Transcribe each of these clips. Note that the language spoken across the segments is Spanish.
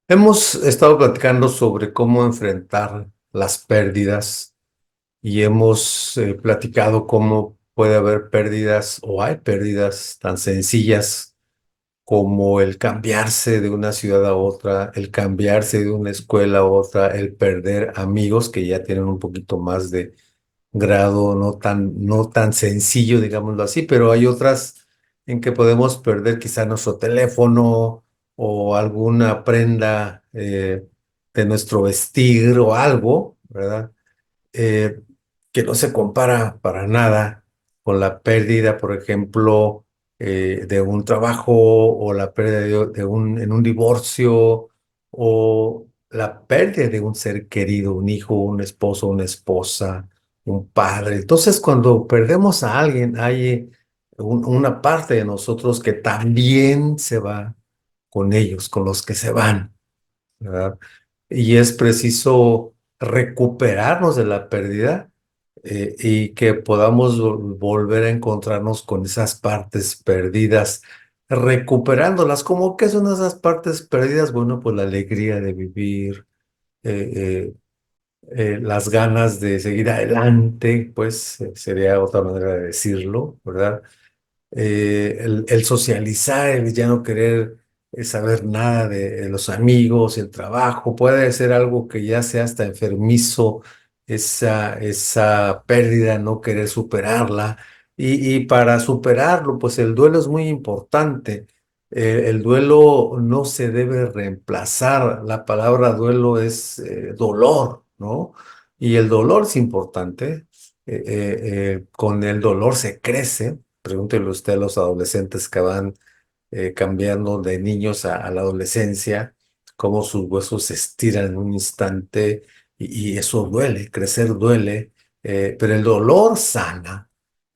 Hemos estado platicando sobre cómo enfrentar las pérdidas y hemos platicado cómo puede haber pérdidas o hay pérdidas tan sencillas como el cambiarse de una ciudad a otra, el cambiarse de una escuela a otra, el perder amigos que ya tienen un poquito más de grado no tan sencillo, digámoslo así, pero hay otras en que podemos perder quizá nuestro teléfono o alguna prenda de nuestro vestir o algo, ¿verdad? eh, que no se compara para nada con la pérdida, por ejemplo, de un trabajo o la pérdida en un divorcio o la pérdida de un ser querido, un hijo, un esposo, una esposa, un padre. Entonces, cuando perdemos a alguien, hay una parte de nosotros que también se va con ellos, con los que se van, ¿verdad? Y es preciso recuperarnos de la pérdida y que podamos volver a encontrarnos con esas partes perdidas, recuperándolas. ¿Cómo que son esas partes perdidas? Bueno, pues la alegría de vivir, eh, las ganas de seguir adelante, pues sería otra manera de decirlo, ¿verdad? El socializar, el ya no querer saber nada de los amigos, el trabajo, puede ser algo que ya sea hasta enfermizo, esa pérdida, no querer superarla. Y para superarlo, pues el duelo es muy importante. El duelo no se debe reemplazar. La palabra duelo es dolor, ¿no? Y el dolor es importante. Con el dolor se crece. Pregúntele usted a los adolescentes que van cambiando de niños a la adolescencia, cómo sus huesos se estiran en un instante y eso duele, crecer duele, pero el dolor sana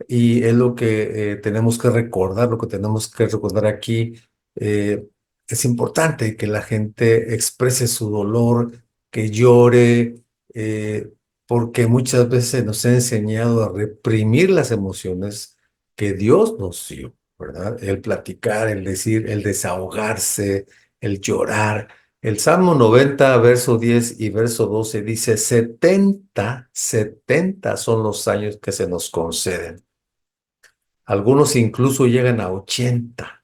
y es lo que tenemos que recordar, lo que tenemos que recordar aquí. eh, es importante que la gente exprese su dolor, que llore, eh, porque muchas veces nos ha enseñado a reprimir las emociones que Dios nos dio, ¿verdad? El platicar, el decir, el desahogarse, el llorar. El Salmo 90 verso 10 y verso 12 dice, 70 son los años que se nos conceden. Algunos incluso llegan a 80,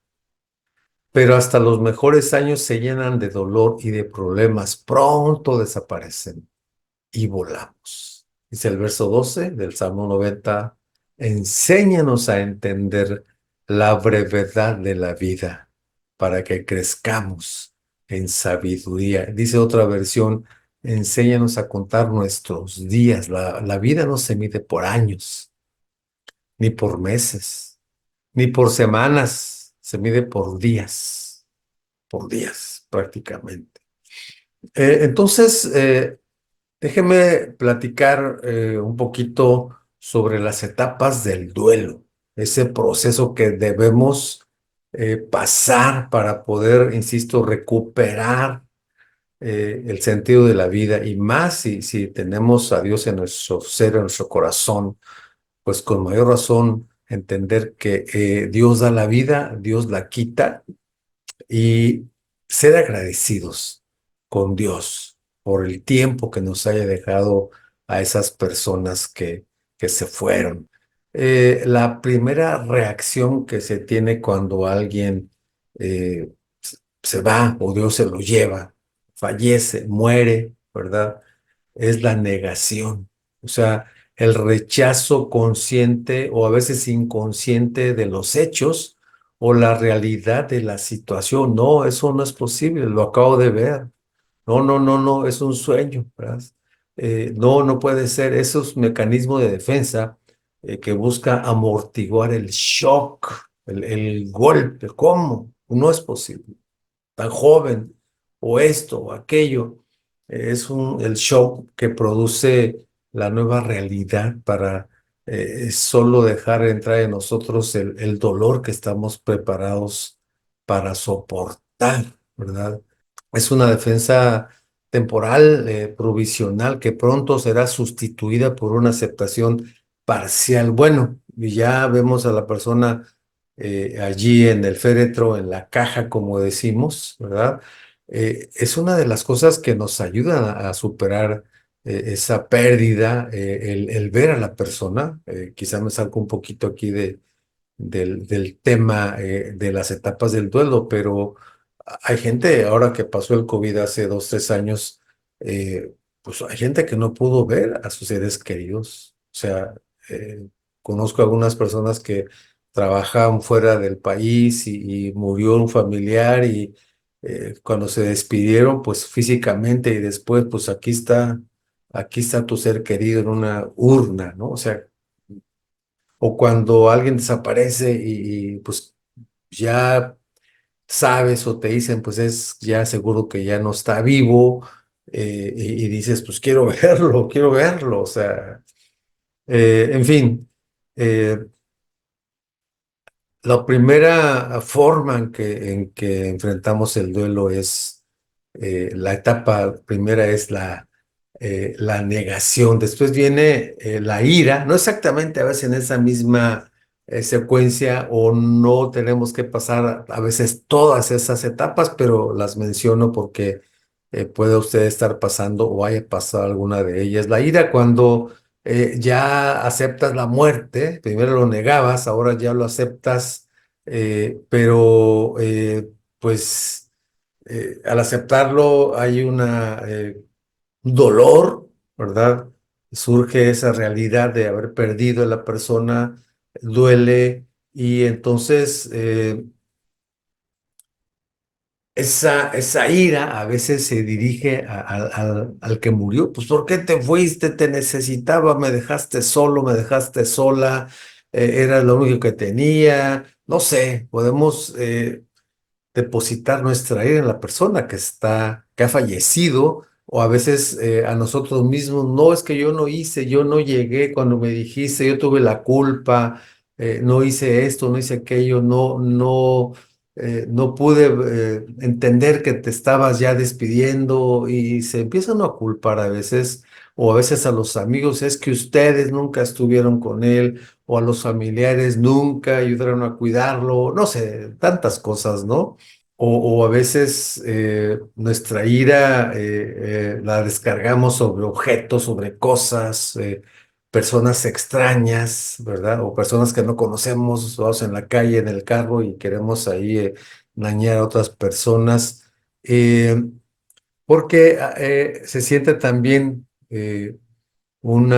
pero hasta los mejores años se llenan de dolor y de problemas. Pronto desaparecen y volamos. Dice el verso 12 del Salmo 90, enséñanos a entender la brevedad de la vida para que crezcamos en sabiduría. Dice otra versión, enséñanos a contar nuestros días. La vida no se mide por años, ni por meses, ni por semanas, se mide por días prácticamente. Entonces, déjeme platicar un poquito sobre las etapas del duelo, ese proceso que debemos pasar para poder, insisto, recuperar el sentido de la vida y más si tenemos a Dios en nuestro ser, en nuestro corazón, pues con mayor razón entender que Dios da la vida, Dios la quita y ser agradecidos con Dios por el tiempo que nos haya dejado a esas personas que se fueron. La primera reacción que se tiene cuando alguien eh, se va o Dios se lo lleva, fallece, muere, ¿verdad? Es la negación. O sea, el rechazo consciente o a veces inconsciente de los hechos o la realidad de la situación. No, eso no es posible, lo acabo de ver. No, no, no, no, es un sueño, ¿verdad? No, no puede ser. Eso es un mecanismo de defensa que busca amortiguar el shock, el golpe. ¿Cómo? No es posible. Tan joven, o esto, o aquello. El shock que produce la nueva realidad para solo dejar entrar en nosotros el dolor que estamos preparados para soportar, ¿verdad? Es una defensa temporal, provisional, que pronto será sustituida por una aceptación parcial. Bueno, y ya vemos a la persona allí en el féretro, en la caja, como decimos, ¿verdad? es una de las cosas que nos ayudan a superar esa pérdida, el ver a la persona. Quizá me salgo un poquito aquí del tema de las etapas del duelo, pero hay gente, ahora que pasó el COVID hace 2, 3 años, eh, pues hay gente que no pudo ver a sus seres queridos. O sea, conozco algunas personas que trabajaban fuera del país y murió un familiar y cuando se despidieron, pues físicamente y después, pues aquí está tu ser querido en una urna, ¿no? O sea, o cuando alguien desaparece pues ya sabes o te dicen, pues es ya seguro que ya no está vivo, y dices, pues quiero quiero verlo, o sea, en fin, eh, la primera forma en que enfrentamos el duelo es, la etapa primera es la negación, después viene la ira, no exactamente a veces en esa misma secuencia o no tenemos que pasar a veces todas esas etapas, pero las menciono porque puede usted estar pasando o haya pasado alguna de ellas. La ira cuando ya aceptas la muerte, primero lo negabas, ahora ya lo aceptas, pero pues al aceptarlo hay un dolor, ¿verdad? Surge esa realidad de haber perdido a la persona, duele y entonces esa ira a veces se dirige al que murió. Pues, ¿por qué te fuiste? Te necesitaba, me dejaste solo, me dejaste sola, era lo único que tenía. No sé, podemos depositar nuestra ira en la persona que ha fallecido, o a veces a nosotros mismos. No, es que yo no hice, yo no llegué cuando me dijiste, yo tuve la culpa, no hice esto, no hice aquello, no pude entender que te estabas ya despidiendo y se empiezan a culpar a veces. O a veces a los amigos, es que ustedes nunca estuvieron con él, o a los familiares nunca ayudaron a cuidarlo, no sé, tantas cosas, ¿no? O a veces nuestra ira la descargamos sobre objetos, sobre cosas, personas extrañas, ¿verdad? O personas que no conocemos, vamos en la calle, en el carro y queremos ahí dañar a otras personas, eh, porque se siente también un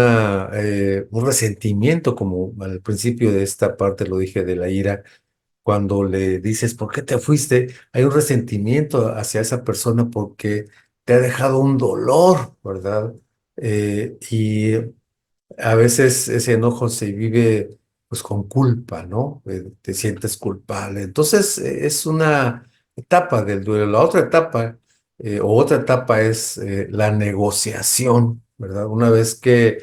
resentimiento, como al principio de esta parte lo dije de la ira cuando le dices, ¿por qué te fuiste? Hay un resentimiento hacia esa persona porque te ha dejado un dolor, ¿verdad? Y a veces ese enojo se vive pues con culpa, ¿no? Te sientes culpable. Entonces es una etapa del duelo. La otra etapa, o otra etapa es la negociación, ¿verdad? Una vez que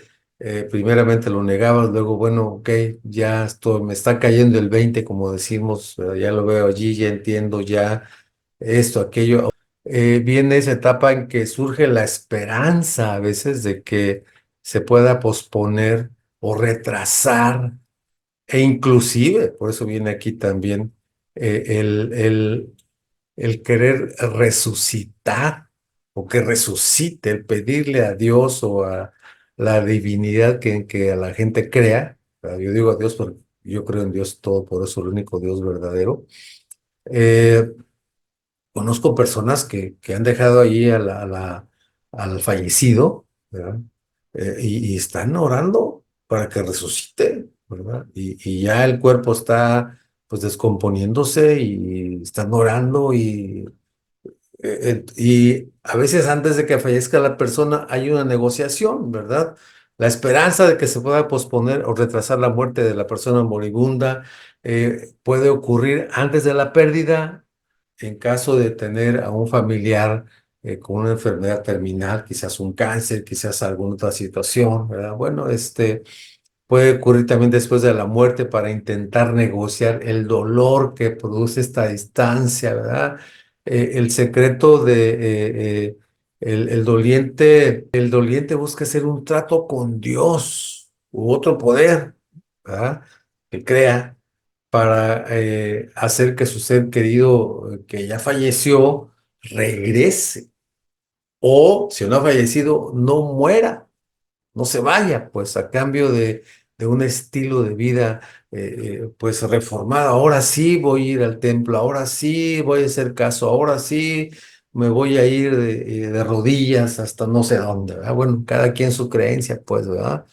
primeramente lo negabas, luego, bueno, ok, ya esto me está cayendo el 20 como decimos, ¿verdad? Ya lo veo allí, ya entiendo, ya esto, aquello. Viene esa etapa en que surge la esperanza a veces de que se pueda posponer o retrasar, e inclusive, por eso viene aquí también el querer resucitar o que resucite, el pedirle a Dios o a la divinidad que a la gente crea. Yo digo a Dios porque yo creo en Dios todopoderoso, el único Dios verdadero. Eh, Conozco personas que han dejado ahí al fallecido, ¿verdad? Y están orando para que resucite, ¿verdad? Y ya el cuerpo está pues descomponiéndose y están orando y a veces antes de que fallezca la persona hay una negociación, ¿verdad? La esperanza de que se pueda posponer o retrasar la muerte de la persona moribunda puede ocurrir antes de la pérdida en caso de tener a un familiar con una enfermedad terminal, quizás un cáncer, quizás alguna otra situación, ¿verdad? Bueno, puede ocurrir también después de la muerte para intentar negociar el dolor que produce esta distancia, ¿verdad? El secreto el doliente busca hacer un trato con Dios u otro poder, ¿verdad? Que crea para hacer que su ser querido que ya falleció regrese. O si no ha fallecido, no muera, no se vaya, pues a cambio de un estilo de vida pues reformado. Ahora sí voy a ir al templo, ahora sí voy a hacer caso, ahora sí me voy a ir de rodillas hasta no sé dónde, ¿verdad? Bueno, cada quien su creencia, pues, ¿verdad?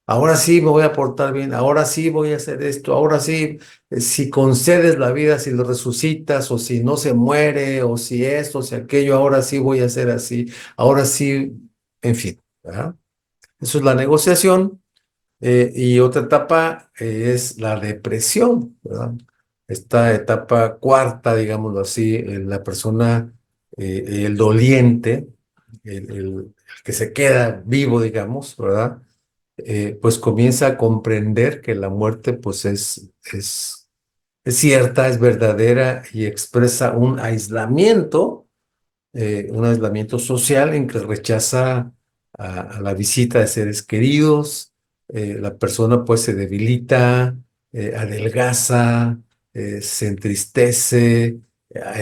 Ahora sí me voy a portar bien, ahora sí voy a hacer esto, ahora sí, si concedes la vida, si lo resucitas, o si no se muere, o si esto, o si aquello, ahora sí voy a hacer así, ahora sí, en fin, ¿verdad? Eso es la negociación. Y otra etapa es la depresión, ¿verdad? Esta etapa cuarta, digámoslo así, la persona, el doliente, el que se queda vivo, digamos, ¿verdad? Pues comienza a comprender que la muerte, pues es cierta, es verdadera y expresa un aislamiento social en que rechaza a la visita de seres queridos, la persona pues se debilita, adelgaza, se entristece,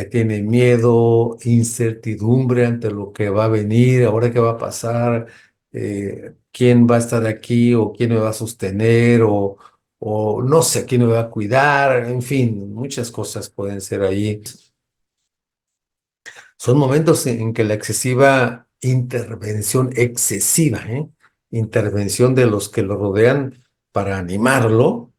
tiene miedo, incertidumbre ante lo que va a venir, ahora qué va a pasar, quién va a estar aquí o quién me va a sostener o no sé quién me va a cuidar, en fin, muchas cosas pueden ser ahí. Son momentos en que la excesiva intervención, excesiva, intervención de los que lo rodean para animarlo,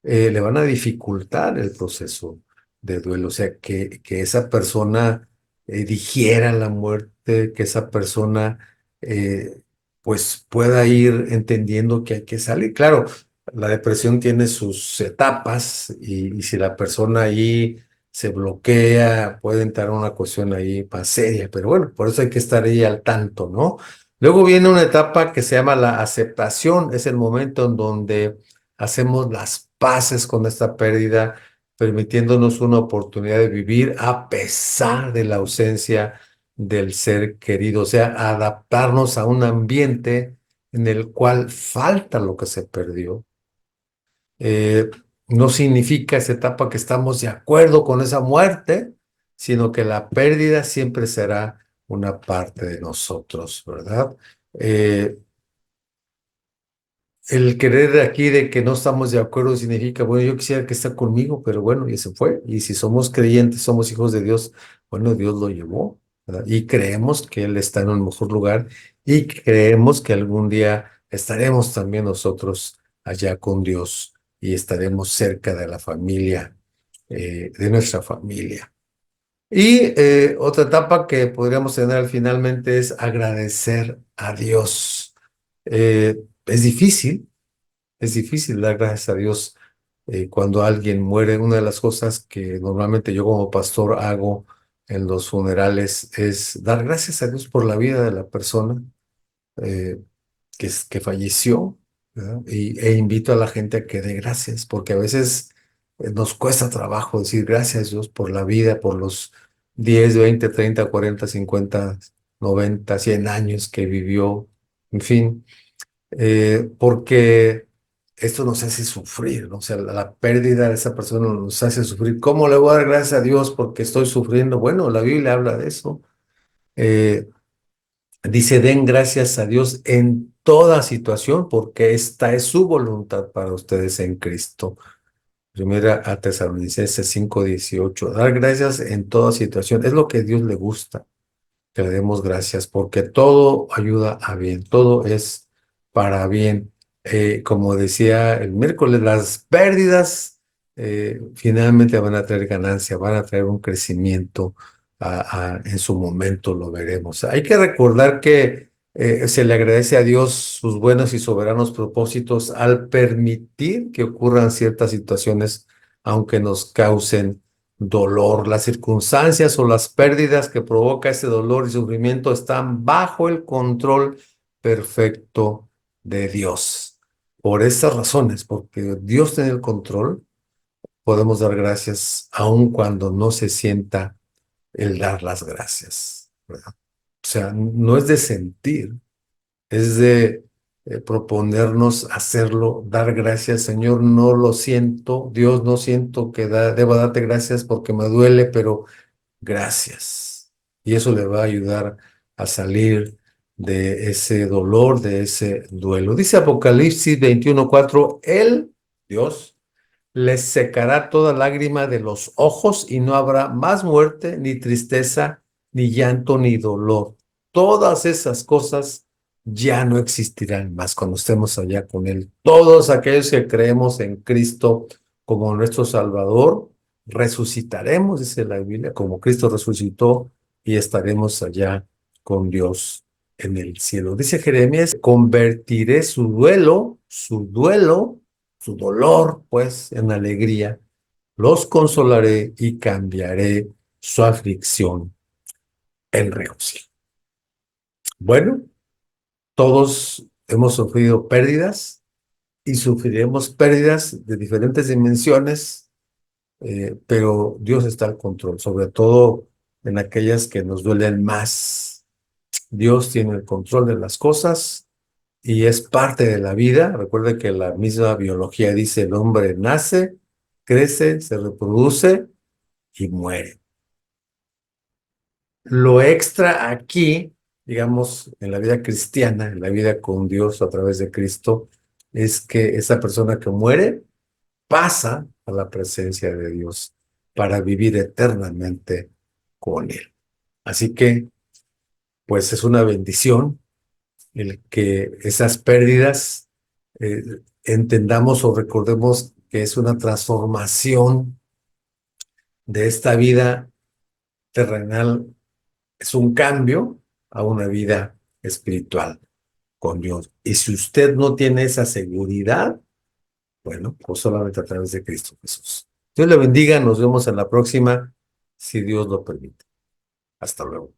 le van a dificultar el proceso de duelo. O sea, que esa persona digiera la muerte, que esa persona eh, pues pueda ir entendiendo que hay que salir. Claro, la depresión tiene sus etapas y si la persona ahí se bloquea, puede entrar una cuestión ahí más seria, pero bueno, por eso hay que estar ahí al tanto, ¿no? Luego viene una etapa que se llama la aceptación, es el momento en donde hacemos las paces con esta pérdida, permitiéndonos una oportunidad de vivir a pesar de la ausencia del ser querido, o sea, adaptarnos a un ambiente en el cual falta lo que se perdió. Eh, no significa esa etapa que estamos de acuerdo con esa muerte, sino que la pérdida siempre será una parte de nosotros, ¿verdad? Eh, el querer de aquí de que no estamos de acuerdo significa, bueno, yo quisiera que esté conmigo, pero bueno, y se fue. Y si somos creyentes, somos hijos de Dios, bueno, Dios lo llevó, ¿verdad? Y creemos que Él está en un mejor lugar y creemos que algún día estaremos también nosotros allá con Dios y estaremos cerca de la familia, de nuestra familia. Y otra etapa que podríamos tener finalmente es agradecer a Dios. Es difícil. Es difícil dar gracias a Dios cuando alguien muere. Una de las cosas que normalmente yo como pastor hago en los funerales es dar gracias a Dios por la vida de la persona eh, que falleció, ¿verdad? E invito a la gente a que dé gracias, porque a veces nos cuesta trabajo decir gracias Dios por la vida, por los 10, 20, 30, 40, 50, 90, 100 años que vivió, en fin porque esto nos hace sufrir, ¿no? O sea, la pérdida de esa persona nos hace sufrir. ¿Cómo le voy a dar gracias a Dios porque estoy sufriendo? Bueno, la Biblia habla de eso. Eh, dice, den gracias a Dios en toda situación porque esta es su voluntad para ustedes en Cristo. Primera a Tesalonicenses 5:18. Dar gracias en toda situación. Es lo que a Dios le gusta que le demos gracias, porque todo ayuda a bien, todo es para bien. Como decía el miércoles, las pérdidas finalmente van a traer ganancia, van a traer un crecimiento en su momento, lo veremos. Hay que recordar que se le agradece a Dios sus buenos y soberanos propósitos al permitir que ocurran ciertas situaciones, aunque nos causen dolor. Las circunstancias o las pérdidas que provoca ese dolor y sufrimiento están bajo el control perfecto de Dios. Por estas razones, porque Dios tiene el control, podemos dar gracias aun cuando no se sienta el dar las gracias, ¿verdad? O sea, no es de sentir, es de proponernos hacerlo, dar gracias, Señor, no lo siento, Dios, no siento que deba darte gracias porque me duele, pero gracias. y eso le va a ayudar a salir de ese dolor, de ese duelo. Dice Apocalipsis 21:4, Él, Dios, les secará toda lágrima de los ojos y no habrá más muerte, ni tristeza, ni llanto, ni dolor. Todas esas cosas ya no existirán más cuando estemos allá con Él. Todos aquellos que creemos en Cristo como nuestro Salvador, resucitaremos, dice la Biblia, como Cristo resucitó y estaremos allá con Dios en el cielo. Dice Jeremías, convertiré su dolor, pues, en alegría, los consolaré y cambiaré su aflicción en regocijo. Bueno, todos hemos sufrido pérdidas y sufriremos pérdidas de diferentes dimensiones, pero Dios está al control, sobre todo en aquellas que nos duelen más. Dios tiene el control de las cosas y es parte de la vida. Recuerde que la misma biología dice: el hombre nace, crece, se reproduce y muere. Lo extra aquí, digamos, en la vida cristiana, en la vida con Dios a través de Cristo, es que esa persona que muere pasa a la presencia de Dios para vivir eternamente con Él. Así que, pues es una bendición el que esas pérdidas entendamos o recordemos que es una transformación de esta vida terrenal, es un cambio a una vida espiritual con Dios. Y si usted no tiene esa seguridad, bueno, pues solamente a través de Cristo Jesús. Dios le bendiga, nos vemos en la próxima, si Dios lo permite. Hasta luego.